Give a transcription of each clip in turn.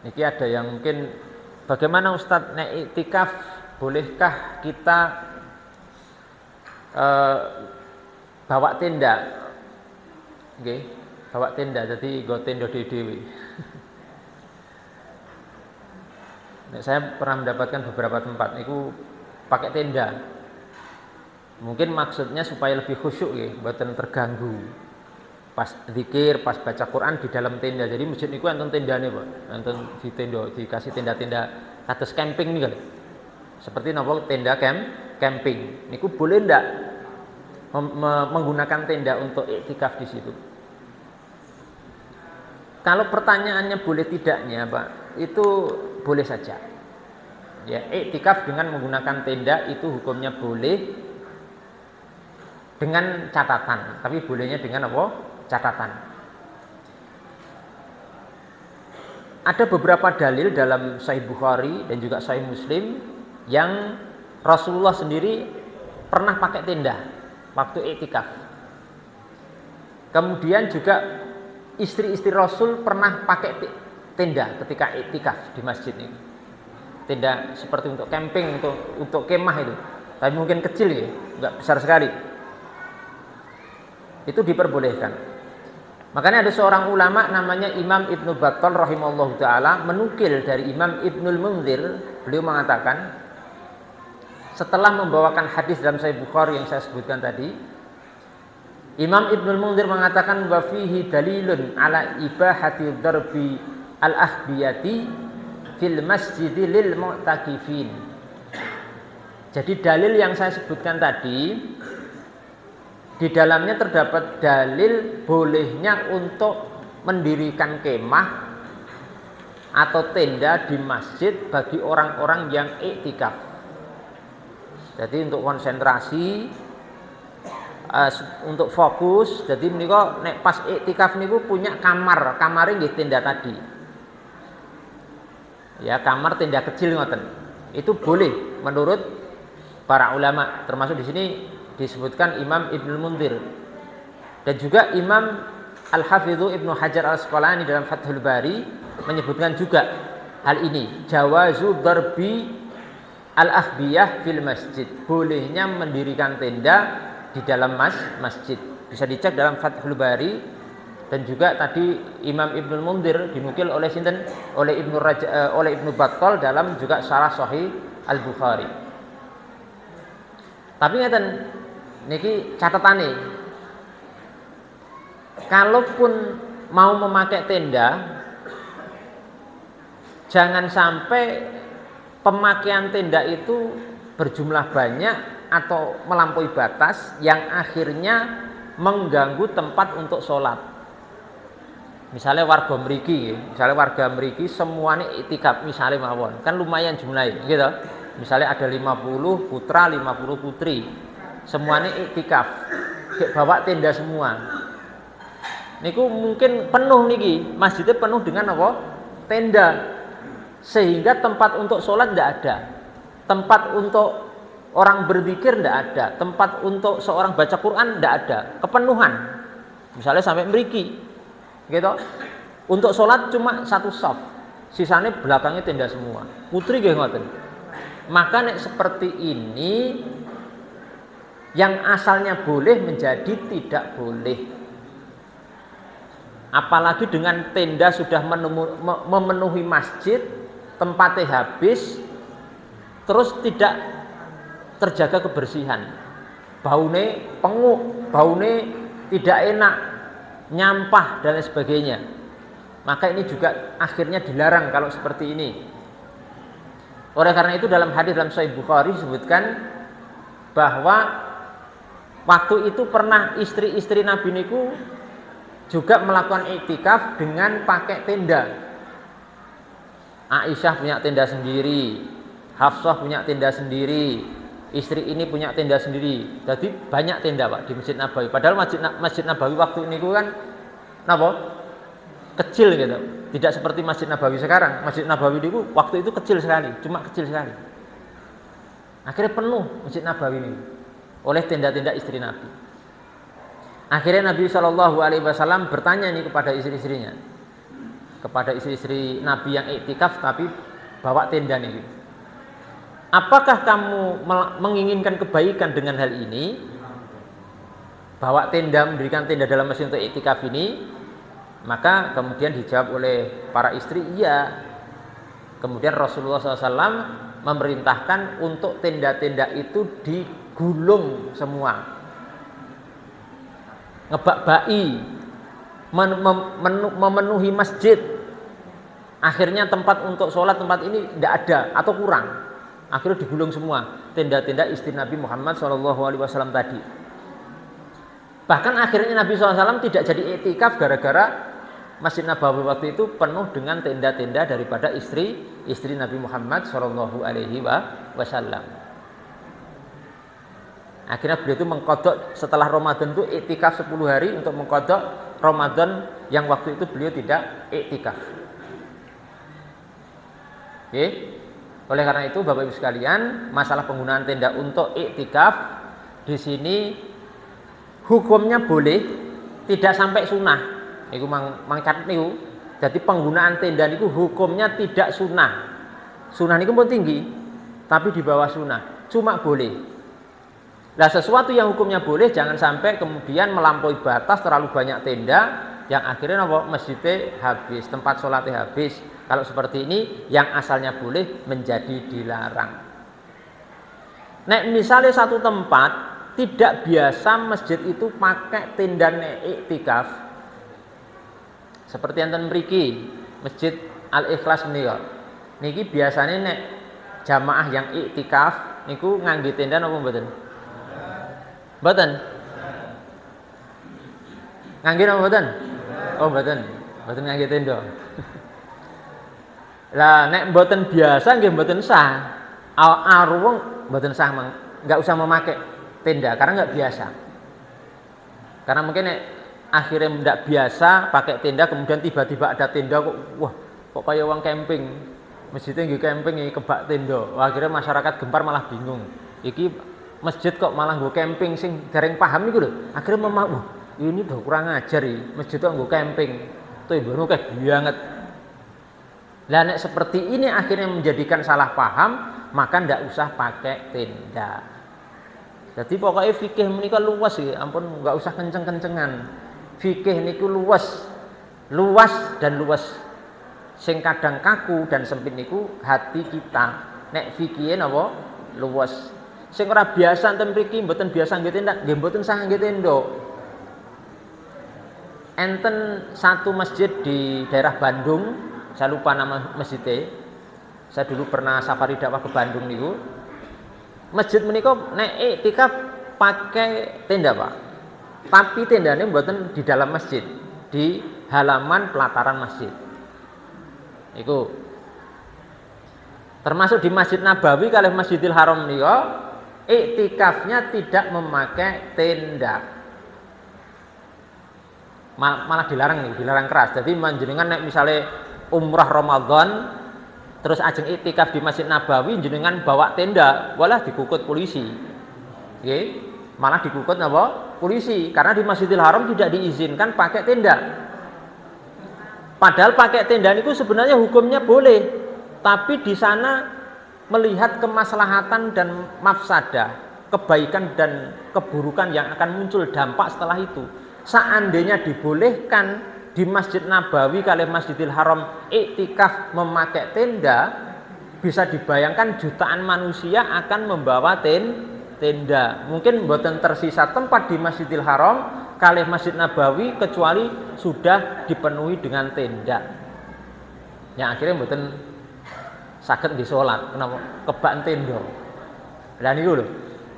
Niki ada yang mungkin bagaimana Ustadz nek iktikaf, bolehkah kita bawa tenda? Nggih, bawa tenda jadi nggo tenda dhewe. Saya pernah mendapatkan beberapa tempat niku pakai tenda. Mungkin maksudnya supaya lebih khusyuk ya, mboten terganggu. Pas zikir, pas baca Quran di dalam tenda. Jadi masjid niku enten tendane, Pak. Enten di tenda, dikasih tenda-tenda atas camping nih kan. Seperti napa tenda camping. Niku boleh ndak menggunakan tenda untuk iktikaf di situ? Kalau pertanyaannya boleh tidaknya, Pak, itu boleh saja. Ya, iktikaf dengan menggunakan tenda itu hukumnya boleh dengan catatan. Tapi bolehnya dengan apa? Catatan. Ada beberapa dalil dalam Sahih Bukhari dan juga Sahih Muslim yang Rasulullah sendiri pernah pakai tenda waktu iktikaf. Kemudian juga istri-istri Rasul pernah pakai tenda ketika iktikaf di masjid ini. Tenda seperti untuk camping, untuk kemah itu. Tapi mungkin kecil ya, enggak besar sekali. Itu diperbolehkan. Makanya ada seorang ulama namanya Imam Ibnu Battal rahimahullahu taala menukil dari Imam Ibnul Munzir, beliau mengatakan setelah membawakan hadis dalam Sahih Bukhari yang saya sebutkan tadi, Imam Ibnul Munzir mengatakan wa fihi dalilun ala ibahati darbi al-ahbiyati fil masjid lil mu'takifin. Jadi dalil yang saya sebutkan tadi di dalamnya terdapat dalil bolehnya untuk mendirikan kemah atau tenda di masjid bagi orang-orang yang iktikaf. Jadi untuk konsentrasi, untuk fokus. Jadi menika nek pas iktikaf niku punya kamar nggih tenda tadi. Ya, kamar tenda kecil ngoten. Itu boleh menurut para ulama, termasuk di sini disebutkan Imam Ibnul Munzir dan juga Imam Al-Hafidhu Ibnu Hajar Al-Asqalani dalam Fathul Bari menyebutkan juga hal ini, jawazu darbi al-ahbiyah fil masjid, bolehnya mendirikan tenda di dalam masjid. Bisa dicek dalam Fathul Bari dan juga tadi Imam Ibnul Munzir dinukil oleh sinten, oleh Ibnu Battal dalam juga Syarah Sahih Al-Bukhari. Tapi ngeten niki catatane, kalaupun mau memakai tenda, jangan sampai pemakaian tenda itu berjumlah banyak atau melampaui batas yang akhirnya mengganggu tempat untuk sholat. Misalnya warga mriki semuanya iktikaf misalnya mawon, kan lumayan jumlahnya gitu. Misalnya ada 50 putra, 50 putri, semuanya iktikaf, bawa tenda semua. Niku mungkin penuh niki, masjidnya penuh dengan apa? Tenda. Sehingga tempat untuk sholat tidak ada, tempat untuk orang berzikir tidak ada, tempat untuk seorang baca Quran tidak ada, kepenuhan. Misalnya sampai mriki, gitu. Untuk sholat cuma satu shaf, sisanya belakangnya tenda semua. Putri nggih ngoten. Maka nek seperti ini, yang asalnya boleh menjadi tidak boleh. Apalagi dengan tenda sudah memenuhi masjid, tempatnya habis, terus tidak terjaga kebersihan. Baune penguk, baune tidak enak, nyampah dan lain sebagainya. Maka ini juga akhirnya dilarang kalau seperti ini. Oleh karena itu dalam hadis dalam Sahih Bukhari disebutkan bahwa waktu itu pernah istri-istri Nabi niku juga melakukan iktikaf dengan pakai tenda. Aisyah punya tenda sendiri, Hafsah punya tenda sendiri, istri ini punya tenda sendiri. Jadi banyak tenda Pak di Masjid Nabawi. Padahal Masjid Nabawi waktu ini kan napa? Kecil gitu. Tidak seperti Masjid Nabawi sekarang. Masjid Nabawi itu waktu itu kecil sekali, cuma kecil sekali. Akhirnya penuh Masjid Nabawi ini oleh tenda-tenda istri Nabi. Akhirnya Nabi SAW bertanya nih kepada istri-istrinya, kepada istri-istri Nabi yang iktikaf tapi bawa tenda nih. Apakah kamu menginginkan kebaikan dengan hal ini? Bawa tenda, mendirikan tenda dalam masjid untuk iktikaf ini? Maka kemudian dijawab oleh para istri, iya. Kemudian Rasulullah SAW memerintahkan untuk tenda-tenda itu digulung semua, ngebak-baki, memenuhi masjid. Akhirnya tempat untuk sholat tempat ini tidak ada atau kurang. Akhirnya digulung semua tenda-tenda istri Nabi Muhammad SAW tadi. Bahkan akhirnya Nabi SAW tidak jadi iktikaf gara-gara Masjid Nabawi waktu itu penuh dengan tenda-tenda daripada istri Nabi Muhammad SAW. Akhirnya beliau itu mengkodok setelah Ramadan itu iktikaf 10 hari untuk mengkodok Ramadan yang waktu itu beliau tidak iktikaf. Oke. Oleh karena itu Bapak Ibu sekalian, masalah penggunaan tenda untuk iktikaf di sini hukumnya boleh, tidak sampai sunnah. Niku mangkat niku. Jadi penggunaan tenda niku hukumnya tidak sunnah. Sunnah niku pun tinggi, tapi di bawah sunnah. Cuma boleh. Nah, sesuatu yang hukumnya boleh jangan sampai kemudian melampaui batas terlalu banyak tenda yang akhirnya masjidnya habis, tempat sholatnya habis. Kalau seperti ini yang asalnya boleh menjadi dilarang. Nek misalnya satu tempat tidak biasa masjid itu pakai tenda iktikaf, seperti enten mriki Masjid Al-Ikhlas menika. Niki biasanya nek jamaah yang iktikaf niku ngangge tenda napa mboten? Mboten. Ngangge napa mboten? Oh mboten. Mboten ngangge tenda. Lah nek mboten biasa nggih mboten sah. Arung mboten sah enggak usah memakai tenda karena enggak biasa. Karena mungkin nek akhirnya tidak biasa pakai tenda, kemudian tiba-tiba ada tenda kok, wah kok kayak uang camping, masjidnya nggih camping iki kebak tenda. Wah, akhirnya masyarakat Gempar malah bingung. Iki masjid kok malah nggo camping sing dereng paham niku lho. Akhirnya wah ini udah kurang ajar iki, masjid kok nggo camping. Tuh ibu kayak banget. Lah nek seperti ini akhirnya menjadikan salah paham, maka ndak usah pakai tenda. Jadi pokoknya fikih menika luas ya, ampun nggak usah kenceng-kencengan. Fikih niku luas dan luas. Sing kadang kaku dan sempit niku hati kita. Nek fikih napa luas. Sing ora biasa enten mriki mboten biasa nggih tenda, nggih mboten sah nggih tenda. Enten satu masjid di daerah Bandung, saya lupa nama masjidnya. Saya dulu pernah safari dakwah ke Bandung niku. Masjid menika nek iktikaf pakai tenda, Pak. Tapi tendanya mboten di dalam masjid, di halaman pelataran masjid. Iku termasuk di Masjid Nabawi kalih Masjidil Haram niku iktikafnya tidak memakai tenda. Malah dilarang nih, dilarang keras. Jadi panjenengan nek misalnya umrah Ramadan terus ajeng iktikaf di Masjid Nabawi jenengan bawa tenda, walah dikukut polisi. Nggih, malah dikukut apa? Polisi, karena di Masjidil Haram tidak diizinkan pakai tenda. Padahal pakai tenda itu sebenarnya hukumnya boleh, tapi di sana melihat kemaslahatan dan mafsadah, kebaikan dan keburukan yang akan muncul dampak setelah itu. Seandainya dibolehkan di Masjid Nabawi kalih Masjidil Haram iktikaf memakai tenda, bisa dibayangkan jutaan manusia akan membawa tenda. Mungkin mboten tersisa tempat di Masjidil Haram kalih Masjid Nabawi kecuali sudah dipenuhi dengan tenda. Yang akhirnya mboten saged nggih salat, kenapa kebak tenda. Lah niku lho.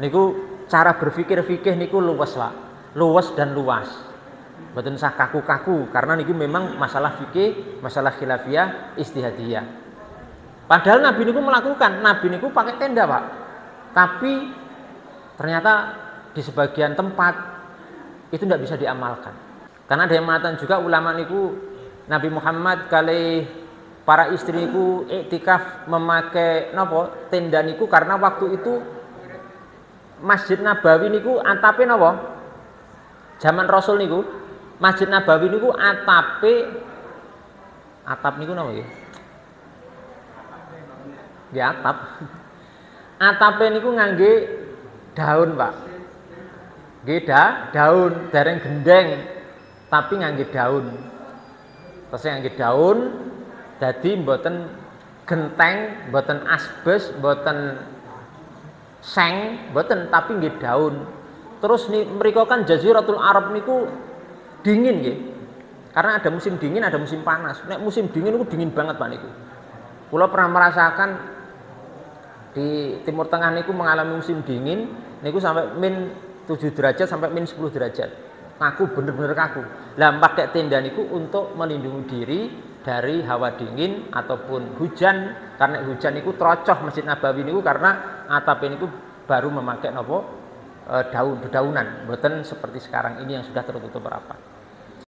Niku cara berpikir fikih niku luwes, Pak. Luwes dan luas. Mboten sah kaku-kaku karena niku memang masalah fikih, masalah khilafiyah, ijtihadiyah. Padahal Nabi niku melakukan, Nabi niku pakai tenda, Pak. Tapi ternyata di sebagian tempat itu tidak bisa diamalkan. Karena ada yang mengatakan juga ulama niku Nabi Muhammad kali para istri niku iktikaf memakai napa tenda niku karena waktu itu Masjid Nabawi niku atape napa? Zaman Rasul niku Masjid Nabawi niku atape Atap niku napa nggih? Nggih atap. Atape niku ngangge daun, Pak. Nggih daun, dereng gendeng, tapi ngangge daun. Terus ngangge daun dadi mboten genteng, mboten asbes, mboten seng, mboten tapi nggih daun. Terus mriko kan Jaziratul Arab niku dingin nggih. Karena ada musim dingin, ada musim panas. Nek musim dingin niku dingin banget Pak niku. Kula pernah merasakan di Timur Tengah niku mengalami musim dingin niku sampai min 7 derajat sampai min 10 derajat. Kaku bener-bener kaku. Lah pakai tenda niku untuk melindungi diri dari hawa dingin ataupun hujan. Karena hujan niku trocoh Masjid Nabawi niku karena atap niku baru memakai nopo daun-dedaunan, mboten seperti sekarang ini yang sudah tertutup rapat.